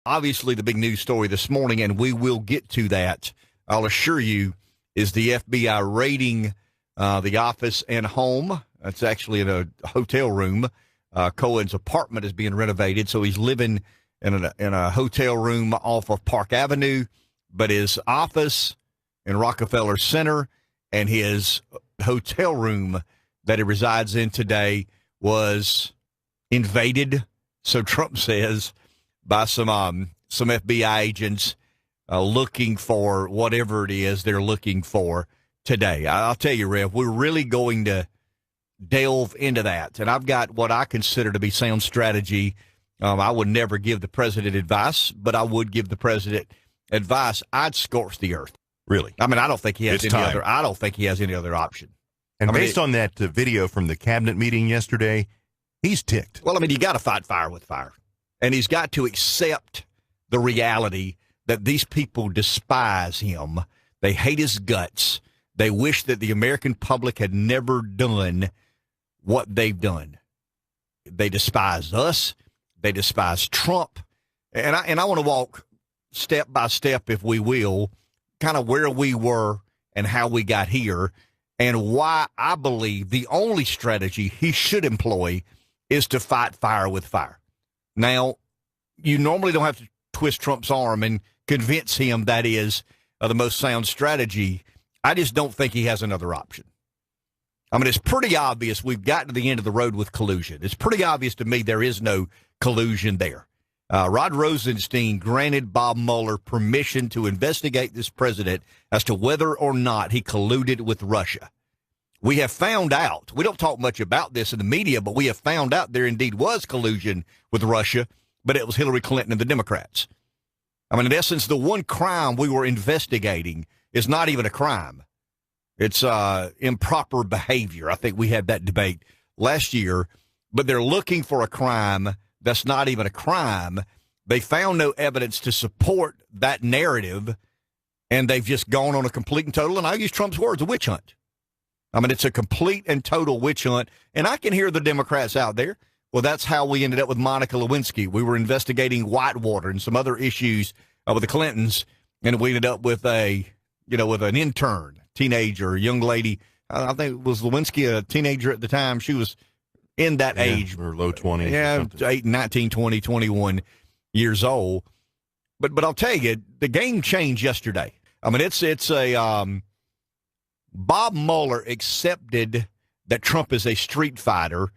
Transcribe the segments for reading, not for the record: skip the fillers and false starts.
Obviously, the big news story this morning, and we will get to that, I'll assure you, is the FBI raiding the office and home. It's actually in a hotel room. Cohen's apartment is being renovated, so he's living in a hotel room off of Park Avenue, but his office in Rockefeller Center and his hotel room that he resides in today was invaded, so Trump says, by some FBI agents looking for whatever it is they're looking for today. I'll tell you, Rev, we're really going to delve into that. And I've got what I consider to be sound strategy. I would never give the president advice, but I would give the president advice. I'd scorch the earth. Really? I mean, I don't think he has I don't think he has any other option. And based on that video from the cabinet meeting yesterday, he's ticked. Well, I mean, you got to fight fire with fire. And he's got to accept the reality that these people despise him. They hate his guts. They wish that the American public had never done what they've done. They despise us. They despise Trump. And I want to walk step by step, if we will, kind of where we were and how we got here, and why I believe the only strategy he should employ is to fight fire with fire. Now, you normally don't have to twist Trump's arm and convince him that is the most sound strategy. I just don't think he has another option. I mean, it's pretty obvious we've gotten to the end of the road with collusion. It's pretty obvious to me there is no collusion there. Rod Rosenstein granted Bob Mueller permission to investigate this president as to whether or not he colluded with Russia. We have found out, we don't talk much about this in the media, but we have found out there indeed was collusion with Russia, but it was Hillary Clinton and the Democrats. I mean, in essence, the one crime we were investigating is not even a crime. It's improper behavior. I think we had that debate last year, but they're looking for a crime that's not even a crime. They found no evidence to support that narrative, and they've just gone on a complete and total, and I use Trump's words, a witch hunt. I mean, it's a complete and total witch hunt, and I can hear the Democrats out there. Well, that's how we ended up with Monica Lewinsky. We were investigating Whitewater and some other issues with the Clintons, and we ended up with with an intern, teenager, young lady. I think was Lewinsky a teenager at the time. She was in that age. Or low 20s. Yeah, 19, 20, 21 years old. But I'll tell you, the game changed yesterday. I mean, it's a Bob Mueller accepted that Trump is a street fighter,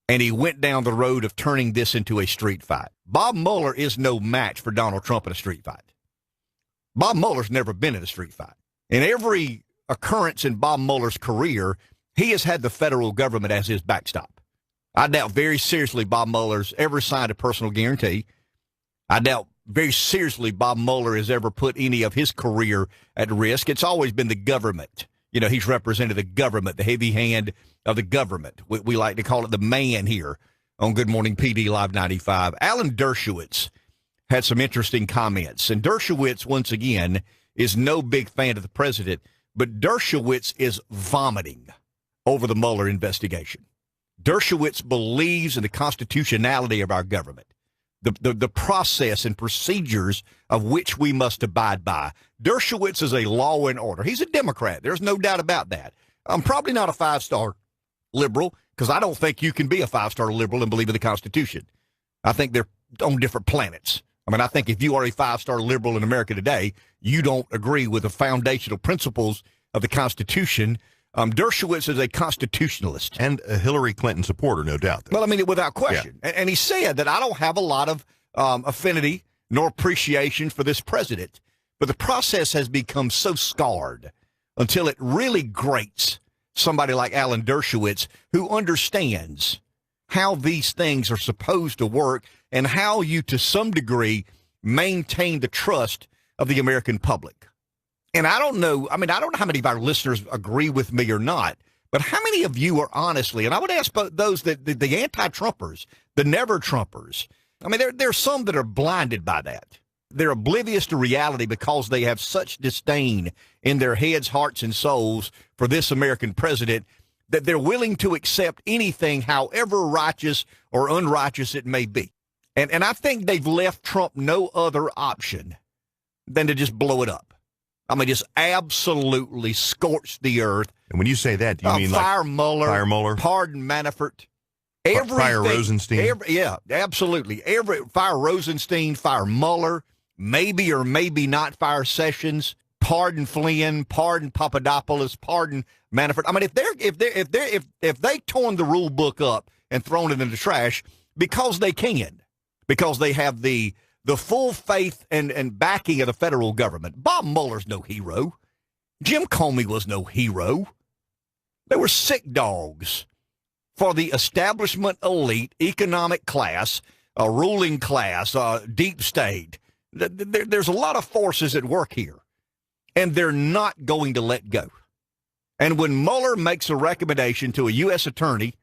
and he went down the road of turning this into a street fight. Bob Mueller is no match for Donald Trump in a street fight. Bob Mueller's never been in a street fight. In every occurrence in Bob Mueller's career, he has had the federal government as his backstop. I doubt very seriously Bob Mueller's ever signed a personal guarantee. I doubt very seriously Bob Mueller has ever put any of his career at risk. It's always been the government. You know, he's represented the government, the heavy hand of the government. We like to call it the man here on Good Morning PD Live 95. Alan Dershowitz had some interesting comments. And Dershowitz, once again, is no big fan of the president, but Dershowitz is vomiting over the Mueller investigation. Dershowitz believes in the constitutionality of our government, the process and procedures of which we must abide by. Dershowitz is a law and order. He's a Democrat. There's no doubt about that. I'm probably not a five-star liberal because I don't think you can be a five-star liberal and believe in the Constitution. I think they're on different planets. I mean, I think if you are a five-star liberal in America today, you don't agree with the foundational principles of the Constitution. Dershowitz is a constitutionalist. And a Hillary Clinton supporter, no doubt. Well, I mean, without question. Yeah. And he said that I don't have a lot of affinity nor appreciation for this president, but the process has become so scarred until it really grates somebody like Alan Dershowitz, who understands how these things are supposed to work and how you, to some degree, maintain the trust of the American public. And I don't know how many of our listeners agree with me or not, but how many of you are honestly, and I would ask those that the anti-Trumpers, the never-Trumpers, I mean, there are some that are blinded by that. They're oblivious to reality because they have such disdain in their heads, hearts, and souls for this American president that they're willing to accept anything, however righteous or unrighteous it may be. And I think they've left Trump no other option than to just blow it up. I mean, just absolutely scorch the earth. And when you say that, do you mean fire like Mueller, fire Mueller, pardon Manafort, fire Rosenstein? Yeah, absolutely. Fire Rosenstein, fire Mueller, maybe or maybe not fire Sessions, pardon Flynn, pardon Papadopoulos, pardon Manafort. I mean, if they torn the rule book up and thrown it in the trash because they can, because they have the full faith and backing of the federal government. Bob Mueller's no hero. Jim Comey was no hero. They were sick dogs for the establishment elite, economic class, ruling class, deep state. There's a lot of forces at work here, and they're not going to let go. And when Mueller makes a recommendation to a U.S. attorney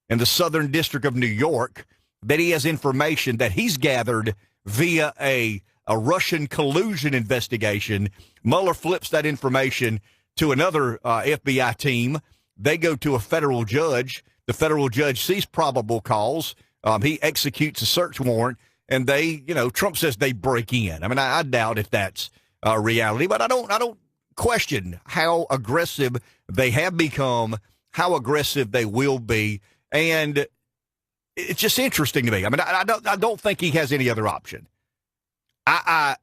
in the Southern District of New York that he has information that he's gathered via a Russian collusion investigation, Mueller flips that information to another FBI team. They go to a federal judge. The federal judge sees probable cause. He executes a search warrant, and Trump says they break in. I mean, I doubt if that's reality, but I don't question how aggressive they have become, how aggressive they will be, and it's just interesting to me. I mean, I don't think he has any other option. I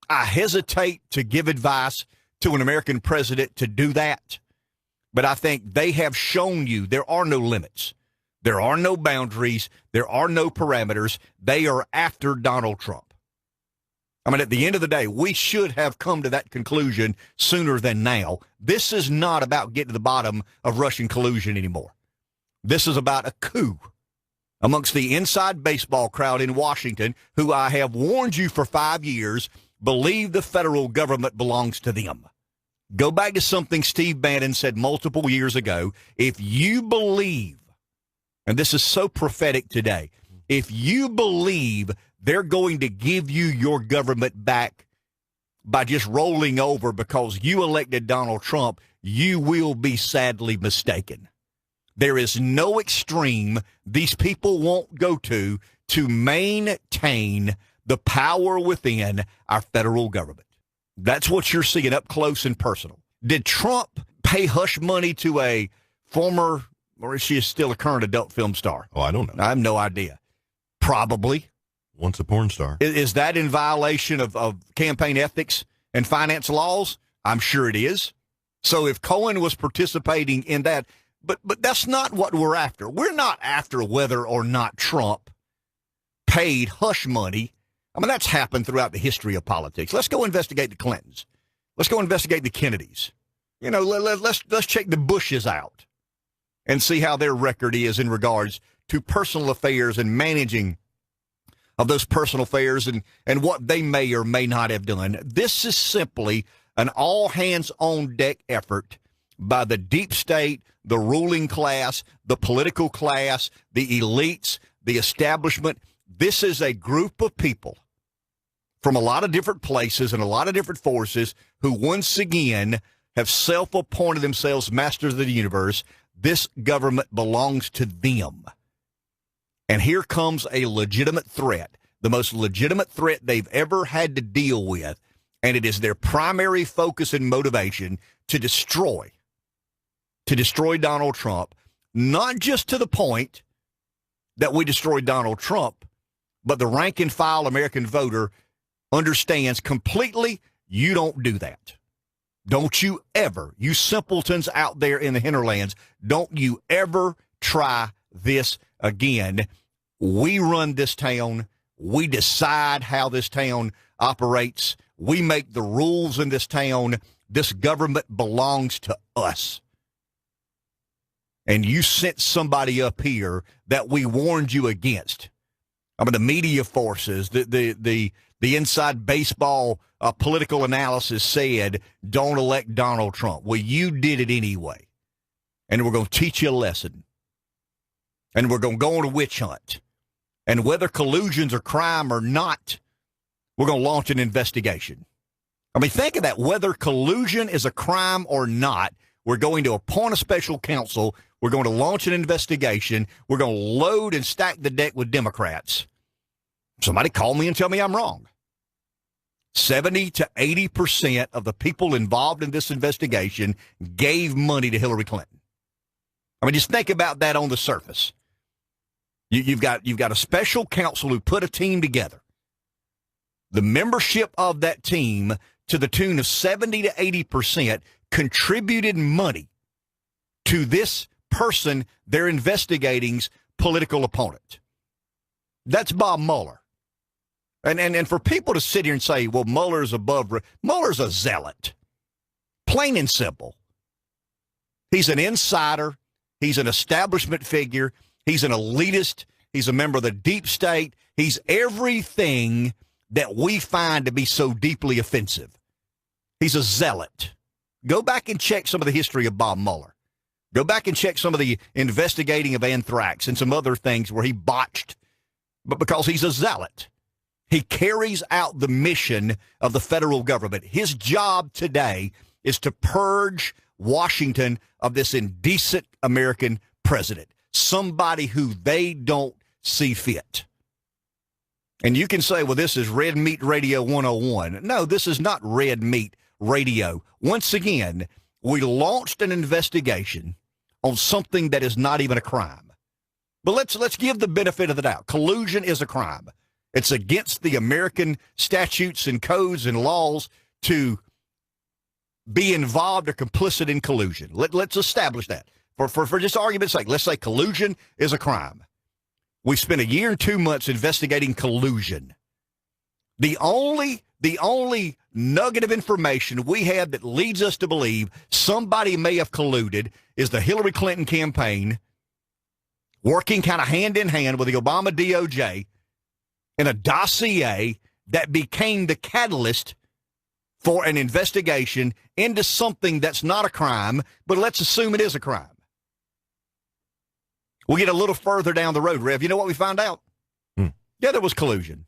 hesitate to give advice to an American president to do that, but I think they have shown you there are no limits. There are no boundaries. There are no parameters. They are after Donald Trump. I mean, at the end of the day, we should have come to that conclusion sooner than now. This is not about getting to the bottom of Russian collusion anymore. This is about a coup amongst the inside baseball crowd in Washington, who I have warned you for 5 years, believe the federal government belongs to them. Go back to something Steve Bannon said multiple years ago. If you believe, and this is so prophetic today, if you believe they're going to give you your government back by just rolling over because you elected Donald Trump, you will be sadly mistaken. There is no extreme these people won't go to maintain the power within our federal government. That's what you're seeing up close and personal. Did Trump pay hush money to a former, or is she still a current adult film star? Oh, I don't know. I have no idea. Probably. Once a porn star. Is that in violation of campaign ethics and finance laws? I'm sure it is. So if Cohen was participating in that, but that's not what we're after. We're not after whether or not Trump paid hush money. I mean, that's happened throughout the history of politics. Let's go investigate the Clintons. Let's go investigate the Kennedys. Let's check the Bushes out and see how their record is in regards to personal affairs and managing of those personal affairs and what they may or may not have done. This is simply an all-hands-on-deck effort by the deep state, the ruling class, the political class, the elites, the establishment. This is a group of people from a lot of different places and a lot of different forces who once again have self-appointed themselves masters of the universe. This government belongs to them. And here comes a legitimate threat, the most legitimate threat they've ever had to deal with, and it is their primary focus and motivation to destroy Donald Trump, not just to the point that we destroyed Donald Trump, but the rank and file American voter understands completely you don't do that. Don't you ever, you simpletons out there in the hinterlands, don't you ever try this again. We run this town. We decide how this town operates. We make the rules in this town. This government belongs to us. And you sent somebody up here that we warned you against. I mean, the media forces, the inside baseball political analysis said, don't elect Donald Trump. Well, you did it anyway. And we're going to teach you a lesson. And we're going to go on a witch hunt. And whether collusion's a crime or not, we're going to launch an investigation. I mean, think of that. Whether collusion is a crime or not, we're going to appoint a special counsel. We're going to launch an investigation. We're going to load and stack the deck with Democrats. Somebody call me and tell me I'm wrong. 70 to 80% of the people involved in this investigation gave money to Hillary Clinton. I mean, just think about that on the surface. You've got a special counsel who put a team together. The membership of that team, to the tune of 70 to 80%, contributed money to this person they're investigating's political opponent. That's Bob Mueller. And for people to sit here and say, well, Mueller's Mueller's a zealot. Plain and simple. He's an insider. He's an establishment figure. He's an elitist. He's a member of the deep state. He's everything that we find to be so deeply offensive. He's a zealot. Go back and check some of the history of Bob Mueller. Go back and check some of the investigating of anthrax and some other things where he botched. But because he's a zealot, he carries out the mission of the federal government. His job today is to purge Washington of this indecent American president, somebody who they don't see fit. And you can say, well, this is Red Meat Radio 101. No, this is not Red Meat Radio. Once again, we launched an investigation on something that is not even a crime. But let's give the benefit of the doubt. Collusion is a crime. It's against the American statutes and codes and laws to be involved or complicit in collusion. Let's establish that. For just argument's sake, let's say collusion is a crime. We spent a year and 2 months investigating collusion. The only nugget of information we have that leads us to believe somebody may have colluded is the Hillary Clinton campaign working kind of hand in hand with the Obama DOJ in a dossier that became the catalyst for an investigation into something that's not a crime, but let's assume it is a crime. We'll get a little further down the road, Rev. You know what we found out? Yeah, there was collusion.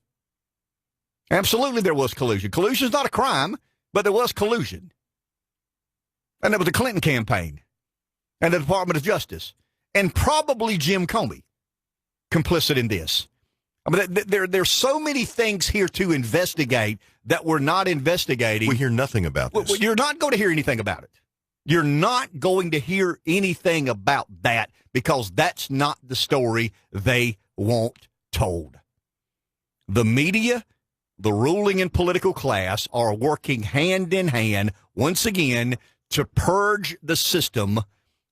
Absolutely there was collusion. Collusion is not a crime, but there was collusion. And it was the Clinton campaign and the Department of Justice and probably Jim Comey complicit in this. I mean, there's so many things here to investigate that we're not investigating. We hear nothing about this. Well, you're not going to hear anything about it. You're not going to hear anything about that because that's not the story they want told. The media, the ruling and political class are working hand in hand, once again, to purge the system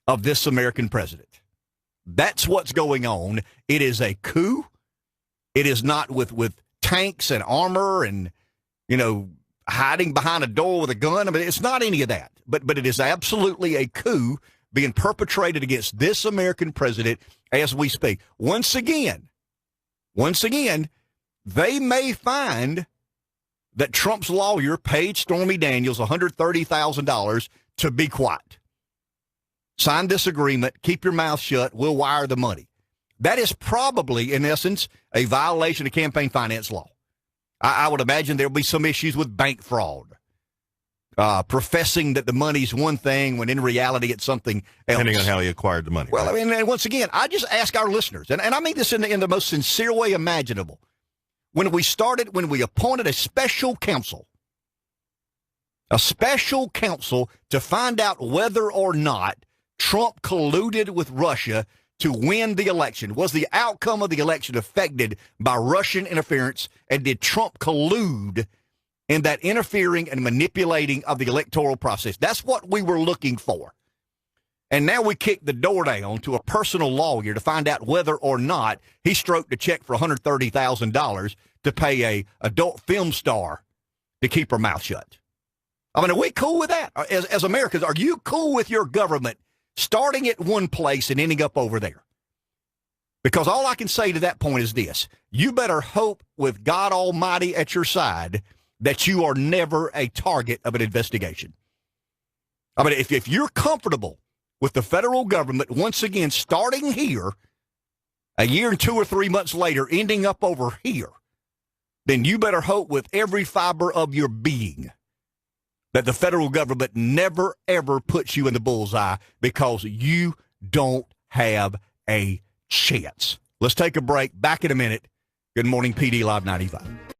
of this American president. That's what's going on. It is a coup. It is not with tanks and armor and, hiding behind a door with a gun. I mean, it's not any of that. But it is absolutely a coup being perpetrated against this American president as we speak. Once again, they may find that Trump's lawyer paid Stormy Daniels $130,000 to be quiet. Sign this agreement, keep your mouth shut, we'll wire the money. That is probably, in essence, a violation of campaign finance law. I would imagine there'll be some issues with bank fraud, professing that the money's one thing when in reality it's something else. Depending on how he acquired the money. Well, right? I mean, and once again, I just ask our listeners, and I mean this in the most sincere way imaginable. When we appointed a special counsel to find out whether or not Trump colluded with Russia to win the election. Was the outcome of the election affected by Russian interference, and did Trump collude in that interfering and manipulating of the electoral process? That's what we were looking for. And now we kick the door down to a personal lawyer to find out whether or not he stroked a check for $130,000 to pay a adult film star to keep her mouth shut. I mean, are we cool with that? As Americans, are you cool with your government starting at one place and ending up over there? Because all I can say to that point is this: you better hope with God Almighty at your side that you are never a target of an investigation. I mean, if you're comfortable with the federal government once again starting here, a year and 2 or 3 months later ending up over here, then you better hope with every fiber of your being that the federal government never, ever puts you in the bullseye, because you don't have a chance. Let's take a break. Back in a minute. Good morning, PD Live 95.